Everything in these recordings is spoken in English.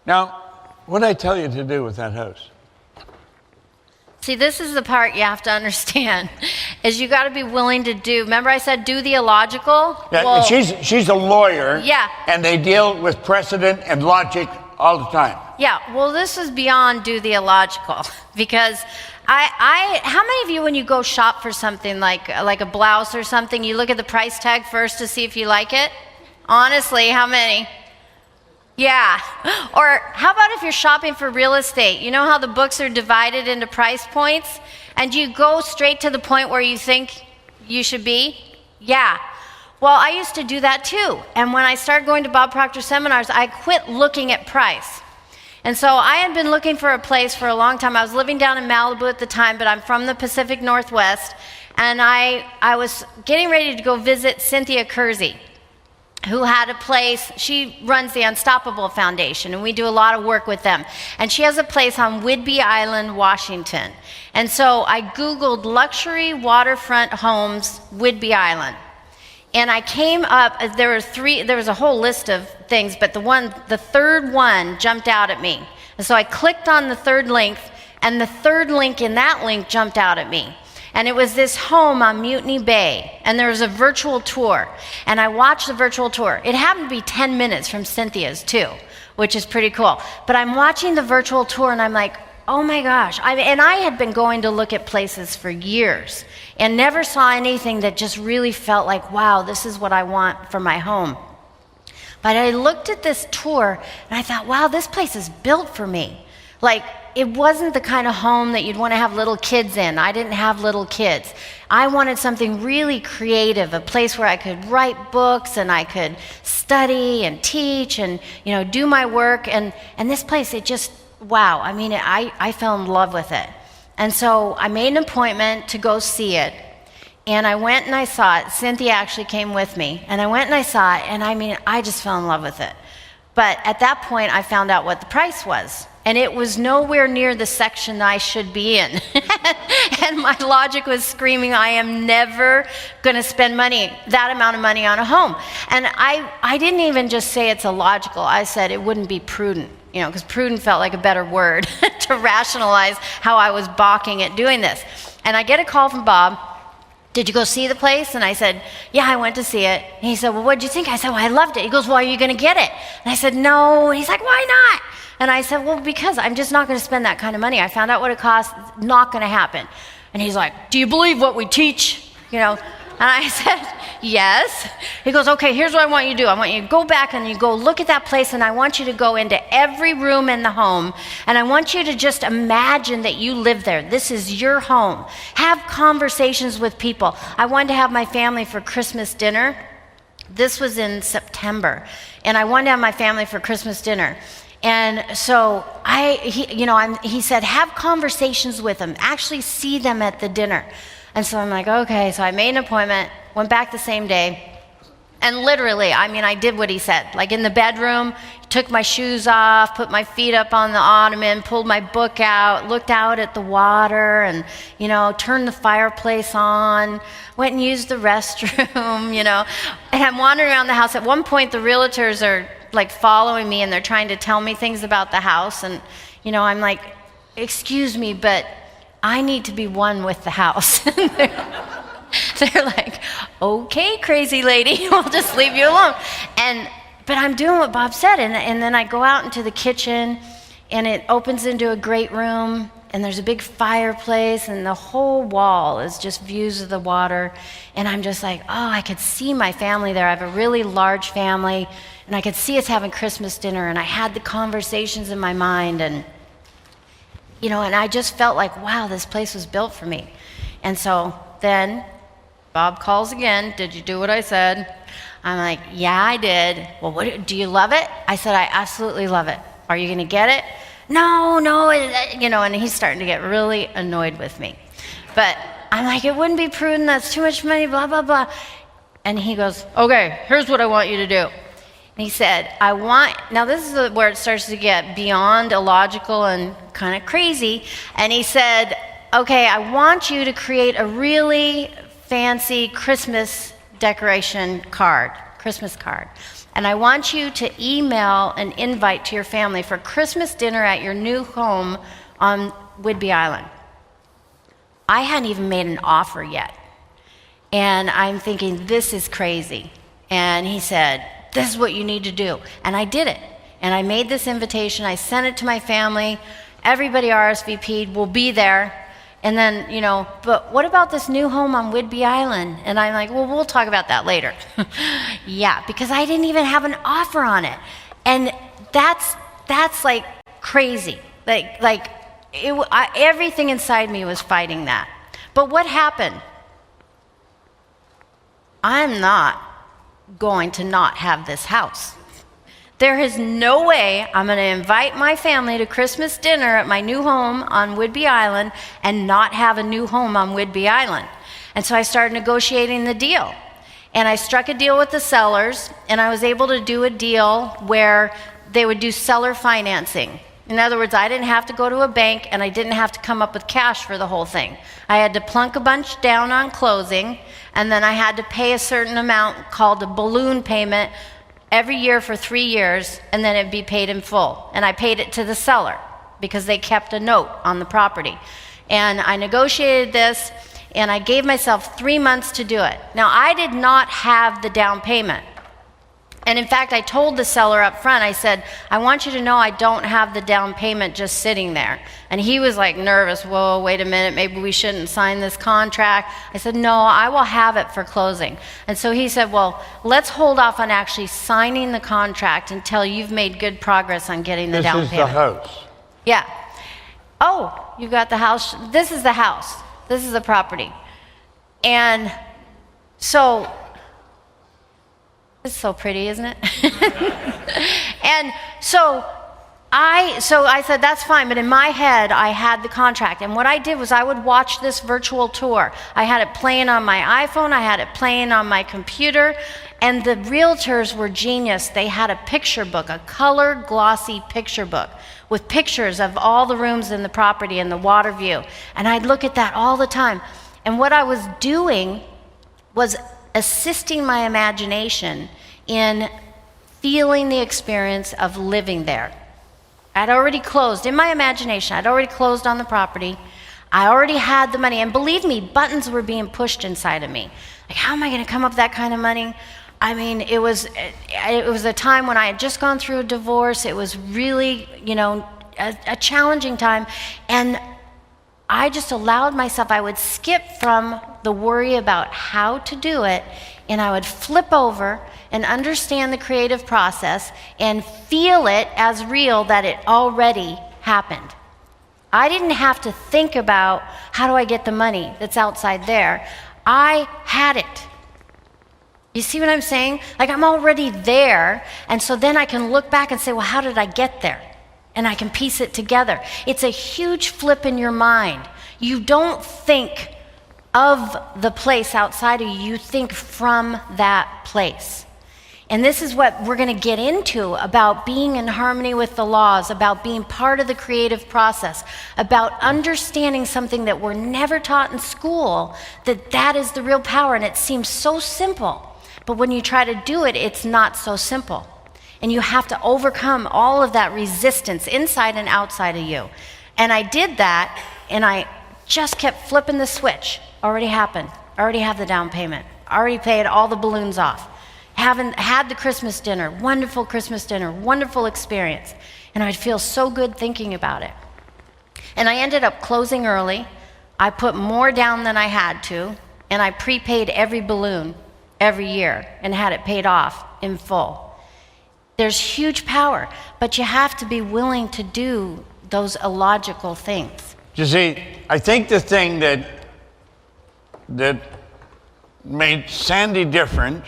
Now, what did I tell you to do with that house? See, this is the part you have to understand, is you got to be willing to do. Remember I said do the illogical? Yeah, well, she's a lawyer. Yeah. And they deal with precedent and logic all the time. Yeah, well, this is beyond do the illogical, because how many of you, when you go shop for something like a blouse or something, you look at the price tag first to see if you like it? Honestly, how many? Yeah. Or how about if you're shopping for real estate? You know how the books are divided into price points? And you go straight to the point where you think you should be? Yeah. Well, I used to do that too. And when I started going to Bob Proctor seminars, I quit looking at price. And so I had been looking for a place for a long time. I was living down in Malibu at the time, but I'm from the Pacific Northwest. And I was getting ready to go visit Cynthia Kersey, who had a place. She runs the Unstoppable Foundation, and we do a lot of work with them. And she has a place on Whidbey Island, Washington. And so I Googled luxury waterfront homes, Whidbey Island. And I came up, there was a whole list of things, but the third one jumped out at me. And so I clicked on the third link, and the third link in that link jumped out at me. And it was this home on Mutiny Bay, and there was a virtual tour. And I watched the virtual tour. It happened to be 10 minutes from Cynthia's too, which is pretty cool. But I'm watching the virtual tour, and I'm like, oh my gosh. And I had been going to look at places for years and never saw anything that just really felt like, wow, this is what I want for my home. But I looked at this tour, and I thought, wow, this place is built for me. Like, it wasn't the kind of home that you'd want to have little kids in. I didn't have little kids. I wanted something really creative, a place where I could write books and I could study and teach and, do my work. And this place, it just, wow. I mean, I fell in love with it. And so I made an appointment to go see it. And I went and I saw it. Cynthia actually came with me. And I went and I saw it. And I mean, I just fell in love with it. But at that point, I found out what the price was. And it was nowhere near the section I should be in. And my logic was screaming, I am never going to spend that amount of money on a home. And I didn't even just say it's illogical. I said it wouldn't be prudent, because prudent felt like a better word to rationalize how I was balking at doing this. And I get a call from Bob. Did you go see the place? And I said, yeah, I went to see it. And he said, well, what did you think? I said, well, I loved it. He goes, well, are you going to get it? And I said, no. And he's like, why not? And I said, well, because I'm just not going to spend that kind of money. I found out what it costs. It's not going to happen. And he's like, do you believe what we teach? And I said, yes. He goes, okay, here's what I want you to do. I want you to go back and you go look at that place, and I want you to go into every room in the home, and I want you to just imagine that you live there. This is your home. Have conversations with people. I wanted to have my family for Christmas dinner. This was in September, and I wanted to have my family for Christmas dinner. And so he said, have conversations with them, actually see them at the dinner. And so I'm like, okay. So I made an appointment, went back the same day. And literally, I did what he said. Like in the bedroom, took my shoes off, put my feet up on the ottoman, pulled my book out, looked out at the water, and, turned the fireplace on, went and used the restroom, And I'm wandering around the house. At one point, the realtors are like following me, and they're trying to tell me things about the house. And, I'm like, excuse me, but I need to be one with the house. They're like, okay, crazy lady, we'll just leave you alone. But I'm doing what Bob said, and then I go out into the kitchen, and it opens into a great room, and there's a big fireplace, and the whole wall is just views of the water. And I'm just like, oh, I could see my family there. I have a really large family, and I could see us having Christmas dinner, and I had the conversations in my mind, and I just felt like, wow, this place was built for me. And so then Bob calls again. Did you do what I said? I'm like, yeah, I did. Well, do you love it? I said, I absolutely love it. Are you going to get it? No, and he's starting to get really annoyed with me. But I'm like, it wouldn't be prudent. That's too much money, blah, blah, blah. And he goes, okay, here's what I want you to do. And he said, now this is where it starts to get beyond illogical and kind of crazy. And he said, okay, I want you to create a really fancy Christmas decoration card, Christmas card. And I want you to email an invite to your family for Christmas dinner at your new home on Whidbey Island. I hadn't even made an offer yet. And I'm thinking, this is crazy. And he said, this is what you need to do. And I did it. And I made this invitation. I sent it to my family. Everybody RSVP'd. We'll be there. And then, but what about this new home on Whidbey Island? And I'm like, well, we'll talk about that later. Yeah, because I didn't even have an offer on it. And that's like crazy. Everything inside me was fighting that. But what happened? I'm not going to not have this house. There is no way I'm going to invite my family to Christmas dinner at my new home on Whidbey Island and not have a new home on Whidbey Island. And so I started negotiating the deal. And I struck a deal with the sellers, and I was able to do a deal where they would do seller financing. In other words, I didn't have to go to a bank, and I didn't have to come up with cash for the whole thing. I had to plunk a bunch down on closing, and then I had to pay a certain amount called a balloon payment every year for 3 years, and then it'd be paid in full. And I paid it to the seller because they kept a note on the property. And I negotiated this, and I gave myself 3 months to do it. Now, I did not have the down payment. And in fact, I told the seller up front, I said, I want you to know I don't have the down payment just sitting there. And he was like nervous, whoa, wait a minute, maybe we shouldn't sign this contract. I said, no, I will have it for closing. And so he said, well, let's hold off on actually signing the contract until you've made good progress on getting the down payment. This is the house. Yeah. Oh, you got the house. This is the house. This is the property. And so, it's so pretty, isn't it? And so I said, that's fine. But in my head, I had the contract. And what I did was I would watch this virtual tour. I had it playing on my iPhone. I had it playing on my computer. And the realtors were genius. They had a picture book, a color glossy picture book with pictures of all the rooms in the property and the water view. And I'd look at that all the time. And what I was doing was assisting my imagination in feeling the experience of living there. I'd already closed, in my imagination, I'd already closed on the property. I already had the money. And believe me, buttons were being pushed inside of me. Like, how am I going to come up with that kind of money? I mean, it was a time when I had just gone through a divorce. It was really, a challenging time. And I just allowed myself, I would skip from the worry about how to do it, and I would flip over and understand the creative process and feel it as real that it already happened. I didn't have to think about how do I get the money that's outside there. I had it. You see what I'm saying? Like, I'm already there, and so then I can look back and say, well, how did I get there? And I can piece it together. It's a huge flip in your mind. You don't think of the place outside of you, you think from that place. And this is what we're going to get into about being in harmony with the laws, about being part of the creative process, about understanding something that we're never taught in school, that is the real power. And it seems so simple, but when you try to do it, it's not so simple. And you have to overcome all of that resistance inside and outside of you. And I did that, and I just kept flipping the switch. Already happened. Already have the down payment. Already paid all the balloons off. Had the Christmas dinner. Wonderful Christmas dinner. Wonderful experience. And I'd feel so good thinking about it. And I ended up closing early. I put more down than I had to. And I prepaid every balloon every year and had it paid off in full. There's huge power, but you have to be willing to do those illogical things. You see, I think the thing that made Sandy different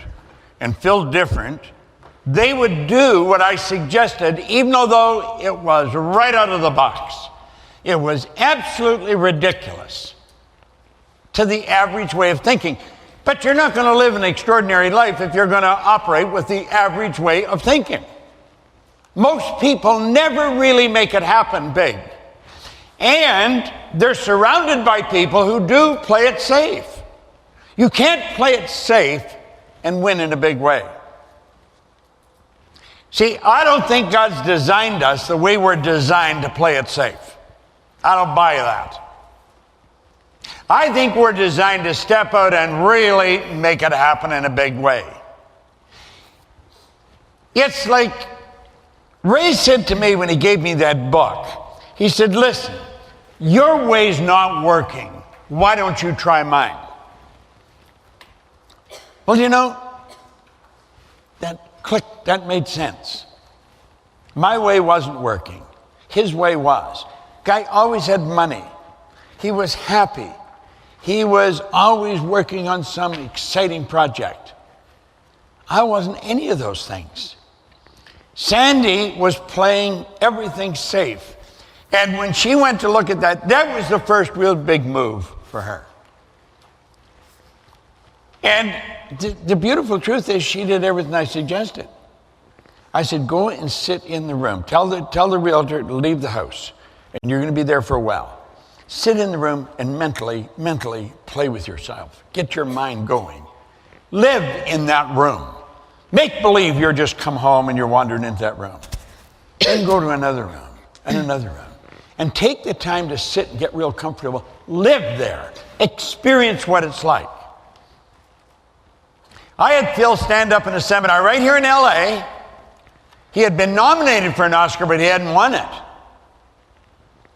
and Phil different, they would do what I suggested, even though it was right out of the box. It was absolutely ridiculous to the average way of thinking. But you're not going to live an extraordinary life if you're going to operate with the average way of thinking. Most people never really make it happen big. And they're surrounded by people who do play it safe. You can't play it safe and win in a big way. See, I don't think God's designed us the way we're designed to play it safe. I don't buy that. I think we're designed to step out and really make it happen in a big way. It's like Ray said to me when he gave me that book. He said, listen, your way's not working. Why don't you try mine? Well, you know, that clicked, that made sense. My way wasn't working. His way was. Guy always had money. He was happy. He was always working on some exciting project. I wasn't any of those things. Sandy was playing everything safe. And when she went to look at that, that was the first real big move for her. And the beautiful truth is she did everything I suggested. I said, go and sit in the room. Tell the realtor to leave the house. And you're going to be there for a while. Sit in the room and mentally play with yourself. Get your mind going. Live in that room. Make believe you're just come home and you're wandering into that room. Then go to another room and another room. And take the time to sit and get real comfortable. Live there. Experience what it's like. I had Phil stand up in a seminar right here in LA. He had been nominated for an Oscar, but he hadn't won it.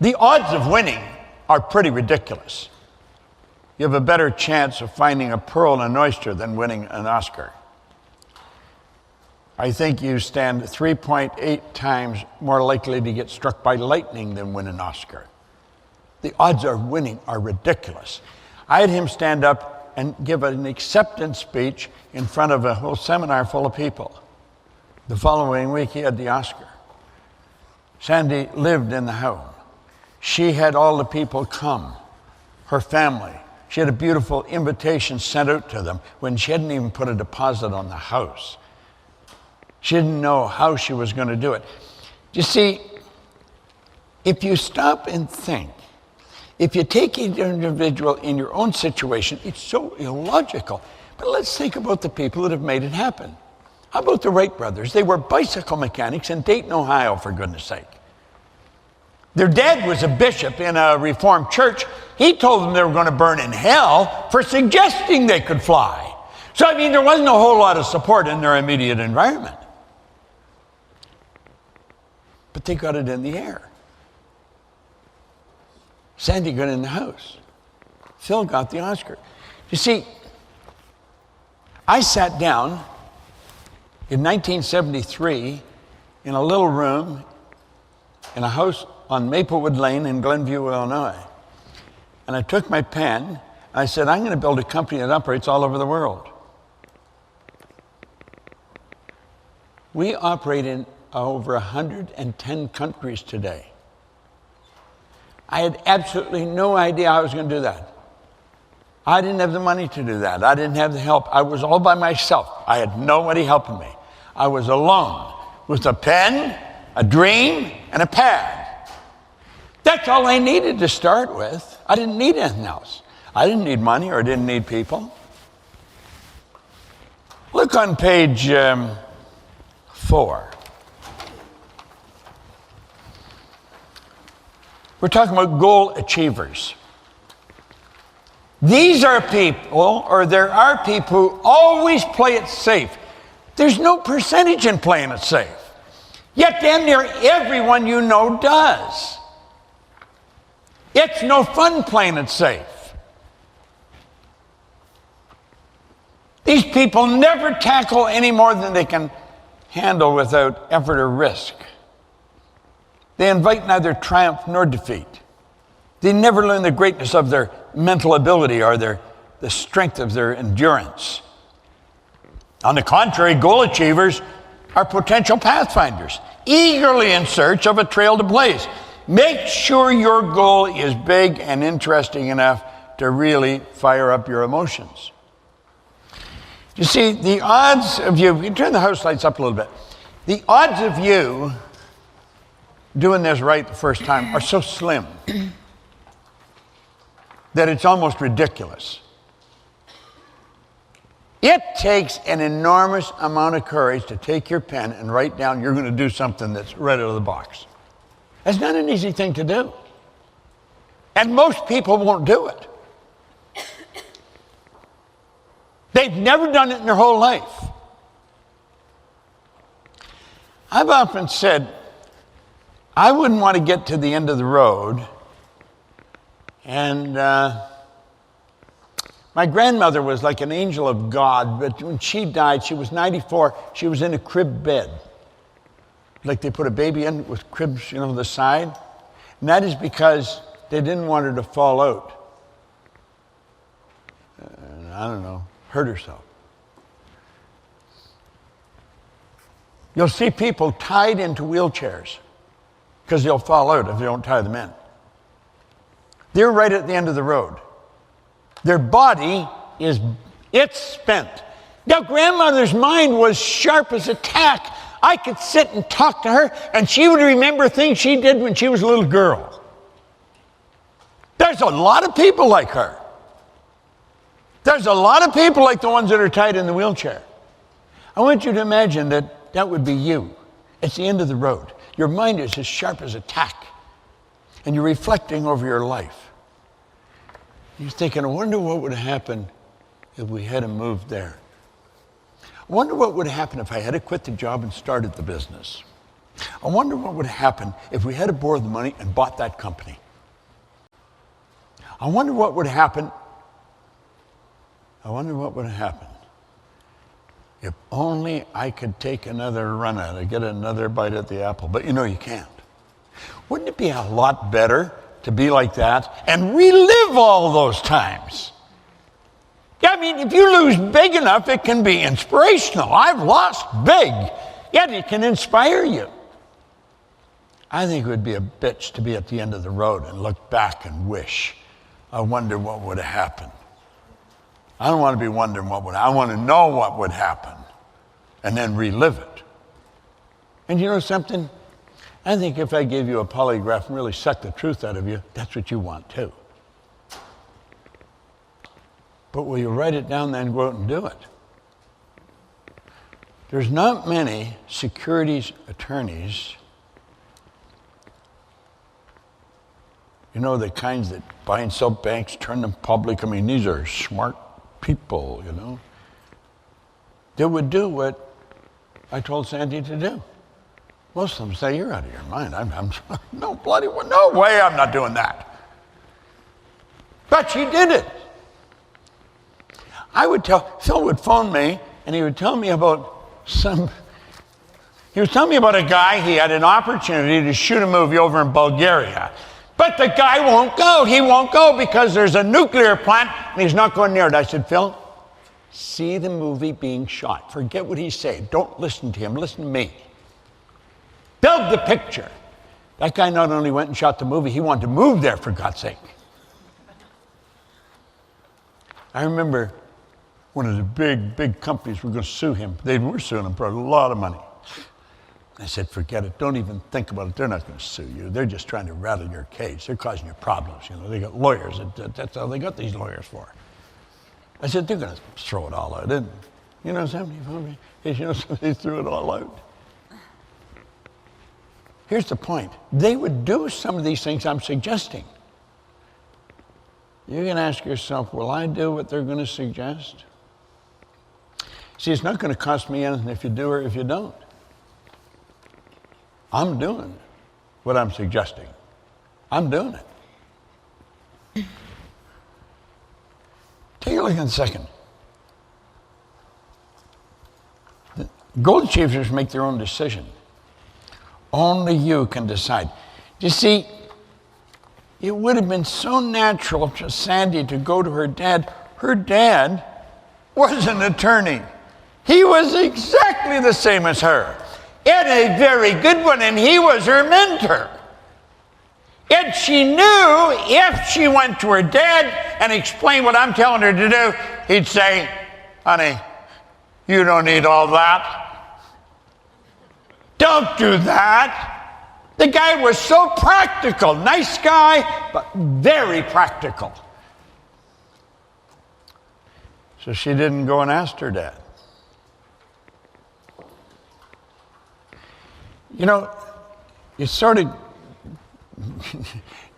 The odds of winning are pretty ridiculous. You have a better chance of finding a pearl in an oyster than winning an Oscar. I think you stand 3.8 times more likely to get struck by lightning than win an Oscar. The odds of winning are ridiculous. I had him stand up and give an acceptance speech in front of a whole seminar full of people. The following week, he had the Oscar. Sandy lived in the home. She had all the people come, her family. She had a beautiful invitation sent out to them when she hadn't even put a deposit on the house. She didn't know how she was going to do it. You see, if you stop and think, if you take each individual in your own situation, it's so illogical. But let's think about the people that have made it happen. How about the Wright brothers? They were bicycle mechanics in Dayton, Ohio, for goodness sake. Their dad was a bishop in a Reformed church. He told them they were going to burn in hell for suggesting they could fly. So, I mean, there wasn't a whole lot of support in their immediate environment. But they got it in the air. Sandy got in the house. Phil got the Oscar. You see, I sat down in 1973 in a little room in a house on Maplewood Lane in Glenview, Illinois. And I took my pen. I said, I'm going to build a company that operates all over the world. We operate in over 110 countries today. I had absolutely no idea how I was going to do that. I didn't have the money to do that. I didn't have the help. I was all by myself. I had nobody helping me. I was alone with a pen, a dream, and a pad. That's all I needed to start with. I didn't need anything else. I didn't need money or didn't need people. Look on page 4. We're talking about goal achievers. These are people, or there are people who always play it safe. There's no percentage in playing it safe. Yet damn near everyone you know does. It's no fun playing it safe. These people never tackle any more than they can handle without effort or risk. They invite neither triumph nor defeat. They never learn the greatness of their mental ability or the strength of their endurance. On the contrary, goal achievers are potential pathfinders, eagerly in search of a trail to blaze. Make sure your goal is big and interesting enough to really fire up your emotions. You see, the odds of you can turn the house lights up a little bit. The odds of you doing this right the first time are so slim that it's almost ridiculous. It takes an enormous amount of courage to take your pen and write down you're going to do something that's right out of the box. That's not an easy thing to do. And most people won't do it. They've never done it in their whole life. I've often said, I wouldn't want to get to the end of the road. And my grandmother was like an angel of God, but when she died, she was 94, she was in a crib bed. Like they put a baby in with cribs, the side. And that is because they didn't want her to fall out. I don't know, hurt herself. You'll see people tied into wheelchairs because they'll fall out if you don't tie them in. They're right at the end of the road. Their body it's spent. Now, grandmother's mind was sharp as a tack. I could sit and talk to her, and she would remember things she did when she was a little girl. There's a lot of people like her. There's a lot of people like the ones that are tied in the wheelchair. I want you to imagine that would be you. It's the end of the road. Your mind is as sharp as a tack, and you're reflecting over your life. You're thinking, I wonder what would happen if we had moved there. I wonder what would happen if I had to quit the job and started the business. I wonder what would happen if we had to borrow the money and bought that company. I wonder what would happen. If only I could take another run at it, get another bite at the apple. But you can't. Wouldn't it be a lot better to be like that and relive all those times? Yeah, I mean, if you lose big enough, it can be inspirational. I've lost big, yet it can inspire you. I think it would be a bitch to be at the end of the road and look back and wish, I wonder what would have happened. I don't want to be wondering I want to know what would happen and then relive it. And you know something? I think if I gave you a polygraph and really sucked the truth out of you, that's what you want too. But will you write it down then and go out and do it? There's not many securities attorneys, the kinds that buy and sell banks, turn them public. I mean, these are smart people, that would do what I told Sandy to do. Most of them say, you're out of your mind. No way I'm not doing that. But she did it. Phil would phone me and he would tell me about he was telling me about a guy, he had an opportunity to shoot a movie over in Bulgaria. But the guy won't go. He won't go because there's a nuclear plant and he's not going near it. I said, Phil, see the movie being shot. Forget what he's saying. Don't listen to him. Listen to me. Build the picture. That guy not only went and shot the movie, he wanted to move there, for God's sake. I remember one of the big companies were going to sue him. They were suing him for a lot of money. I said, forget it. Don't even think about it. They're not going to sue you. They're just trying to rattle your cage. They're causing you problems. They got lawyers. That's all they got these lawyers for. I said, they're going to throw it all out. And somebody threw it all out. Here's the point. They would do some of these things I'm suggesting. You can ask yourself, will I do what they're going to suggest? See, it's not going to cost me anything if you do or if you don't. I'm doing what I'm suggesting. I'm doing it. Take a look in a second. The goal achievers make their own decision. Only you can decide. You see, it would have been so natural for Sandy to go to her dad. Her dad was an attorney. He was exactly the same as her, and a very good one, and he was her mentor. And she knew if she went to her dad and explained what I'm telling her to do, he'd say, honey, you don't need all that. Don't do that. The guy was so practical. Nice guy, but very practical. So she didn't go and ask her dad. You know, it's sort of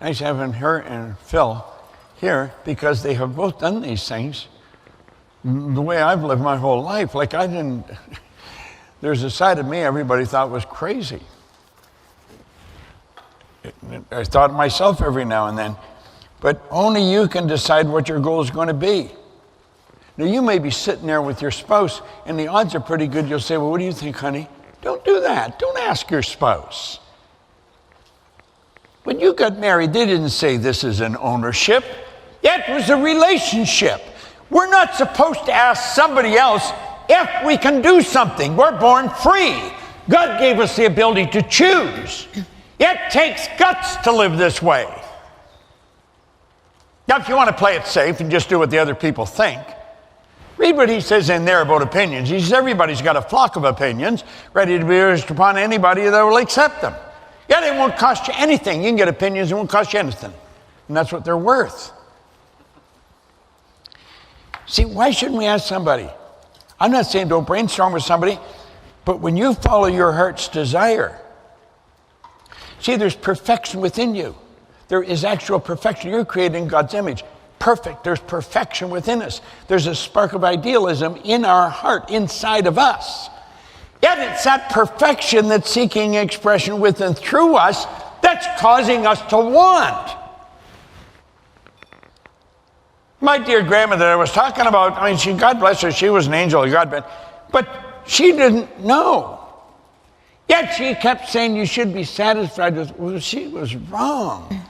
nice having her and Phil here because they have both done these things the way I've lived my whole life. Like there's a side of me everybody thought was crazy. I thought myself every now and then. But only you can decide what your goal is going to be. Now, you may be sitting there with your spouse, and the odds are pretty good you'll say, well, what do you think, honey? Don't do that. Don't ask your spouse. When you got married, they didn't say this is an ownership. It was a relationship. We're not supposed to ask somebody else if we can do something. We're born free. God gave us the ability to choose. It takes guts to live this way. Now, if you want to play it safe and just do what the other people think, read what he says in there about opinions. He says everybody's got a flock of opinions ready to be urged upon anybody that will accept them. Yet it won't cost you anything. You can get opinions, it won't cost you anything. And that's what they're worth. See, why shouldn't we ask somebody? I'm not saying don't brainstorm with somebody, but when you follow your heart's desire, see, there's perfection within you. There is actual perfection. You're created in God's image. Perfect. There's perfection within us. There's a spark of idealism in our heart, inside of us. Yet it's that perfection that's seeking expression within through us that's causing us to want. My dear grandmother I was talking about, I mean, God bless her, she was an angel of God, but she didn't know. Yet she kept saying you should be satisfied with, well, she was wrong.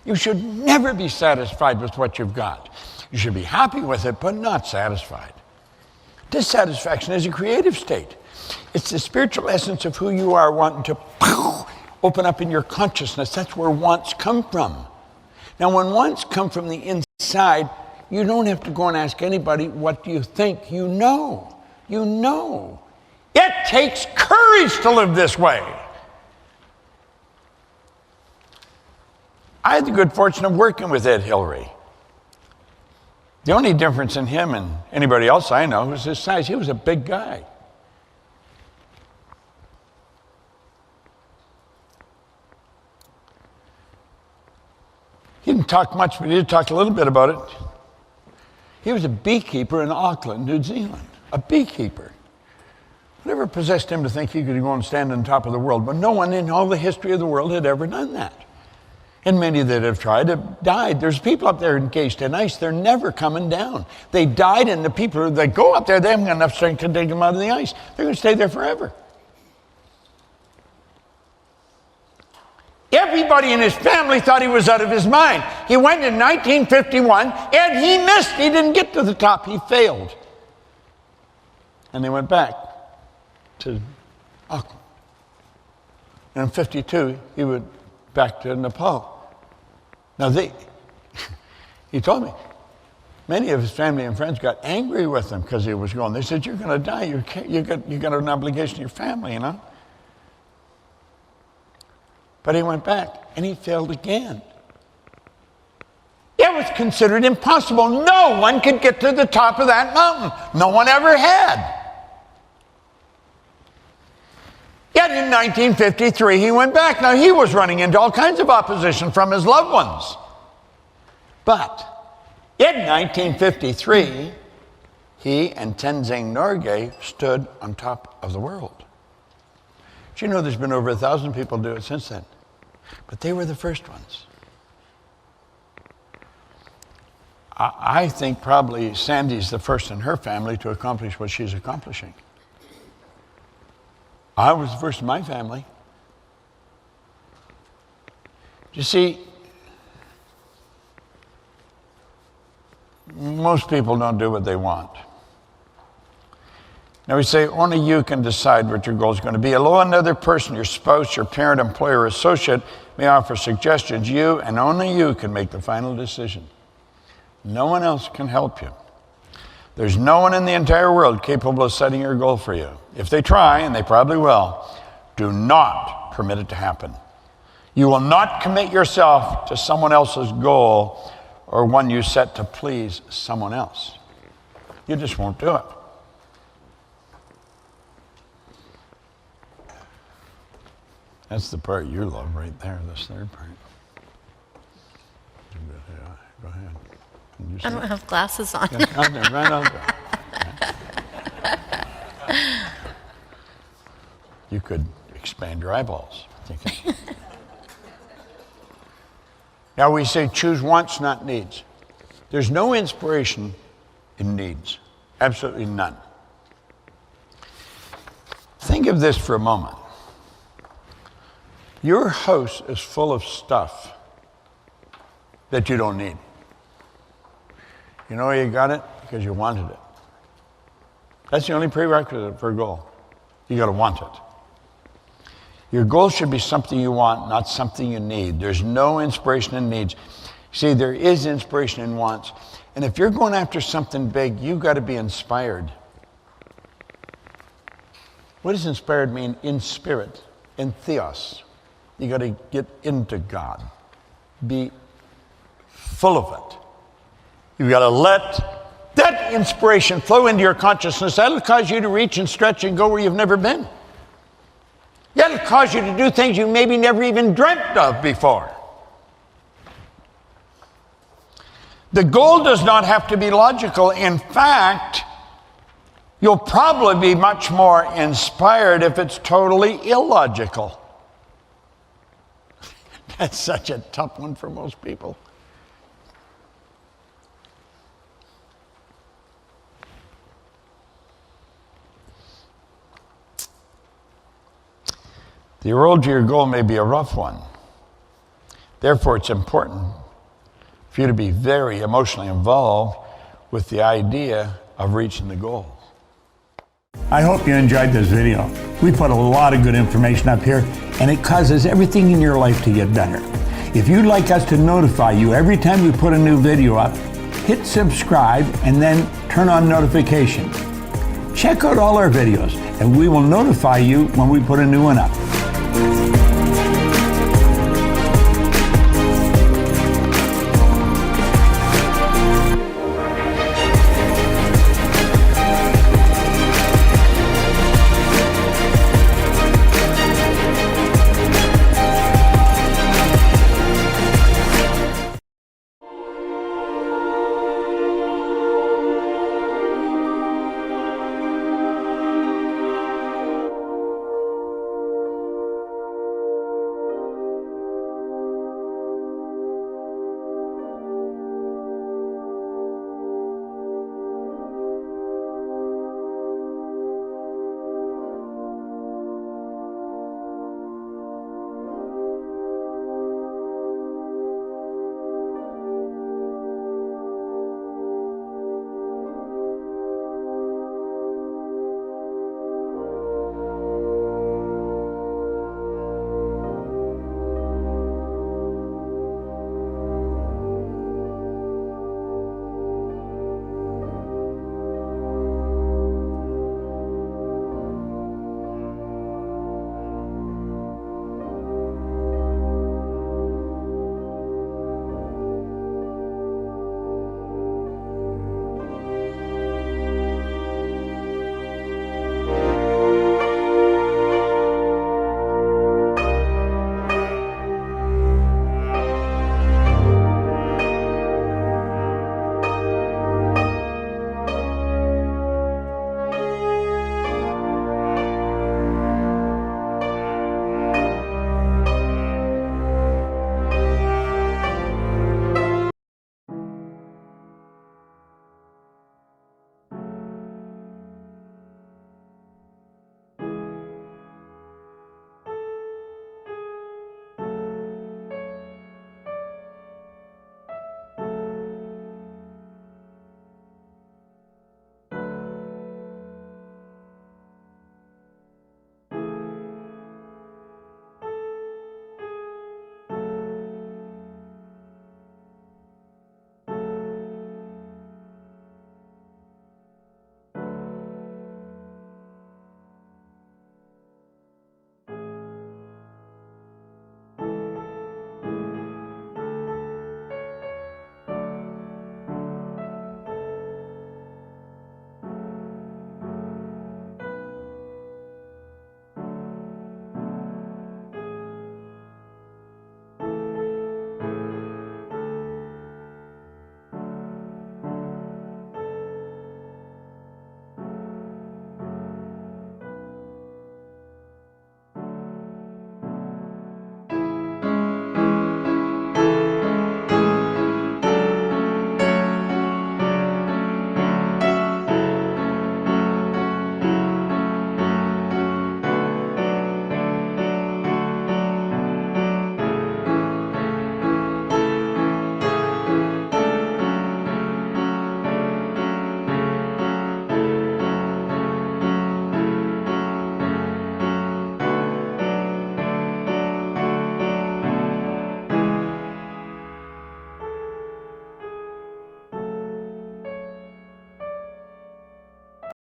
You should never be satisfied with what you've got. You should be happy with it, but not satisfied. Dissatisfaction is a creative state. It's the spiritual essence of who you are wanting to open up in your consciousness. That's where wants come from. Now, when wants come from the inside, you don't have to go and ask anybody, what do you think? You know. You know. It takes courage to live this way. I had the good fortune of working with Ed Hillary. The only difference in him and anybody else I know was his size. He was a big guy. He didn't talk much, but he did talk a little bit about it. He was a beekeeper in Auckland, New Zealand. A beekeeper. Whatever possessed him to think he could go and stand on top of the world? But no one in all the history of the world had ever done that. And many that have tried have died. There's people up there encased in ice. They're never coming down. They died, and the people that go up there, they haven't got enough strength to dig them out of the ice. They're going to stay there forever. Everybody in his family thought he was out of his mind. He went in 1951, and he missed. He didn't get to the top. He failed. And they went back to Auckland. And in 52, he went back to Nepal. Now he told me, many of his family and friends got angry with him because he was going. They said, you're going to die. You got an obligation to your family, you know. But he went back, and he failed again. It was considered impossible. No one could get to the top of that mountain. No one ever had. Yet in 1953, he went back. Now, he was running into all kinds of opposition from his loved ones. But in 1953, he and Tenzing Norgay stood on top of the world. Do you know there's been over 1,000 people do it since then? But they were the first ones. I think probably Sandy's the first in her family to accomplish what she's accomplishing. I was the first in my family. You see, most people don't do what they want. Now we say only you can decide what your goal is going to be. Although another person, your spouse, your parent, employer, or associate may offer suggestions, you and only you can make the final decision. No one else can help you. There's no one in the entire world capable of setting your goal for you. If they try, and they probably will, do not permit it to happen. You will not commit yourself to someone else's goal or one you set to please someone else. You just won't do it. That's the part you love right there, this third part. Yeah, go ahead. I don't have glasses on. Yeah, out there, right out there. You could expand your eyeballs. Now we say choose wants, not needs. There's no inspiration in needs. Absolutely none. Think of this for a moment. Your house is full of stuff that you don't need. You know why you got it? Because you wanted it. That's the only prerequisite for a goal. You got to want it. Your goal should be something you want, not something you need. There's no inspiration in needs. See, there is inspiration in wants. And if you're going after something big, you've got to be inspired. What does inspired mean? In spirit, in theos. You got to get into God. Be full of it. You've got to let that inspiration flow into your consciousness. That'll cause you to reach and stretch and go where you've never been. That'll cause you to do things you maybe never even dreamt of before. The goal does not have to be logical. In fact, you'll probably be much more inspired if it's totally illogical. That's such a tough one for most people. The road to your goal may be a rough one. Therefore, it's important for you to be very emotionally involved with the idea of reaching the goal. I hope you enjoyed this video. We put a lot of good information up here, and it causes everything in your life to get better. If you'd like us to notify you every time we put a new video up, hit subscribe and then turn on notifications. Check out all our videos, and we will notify you when we put a new one up.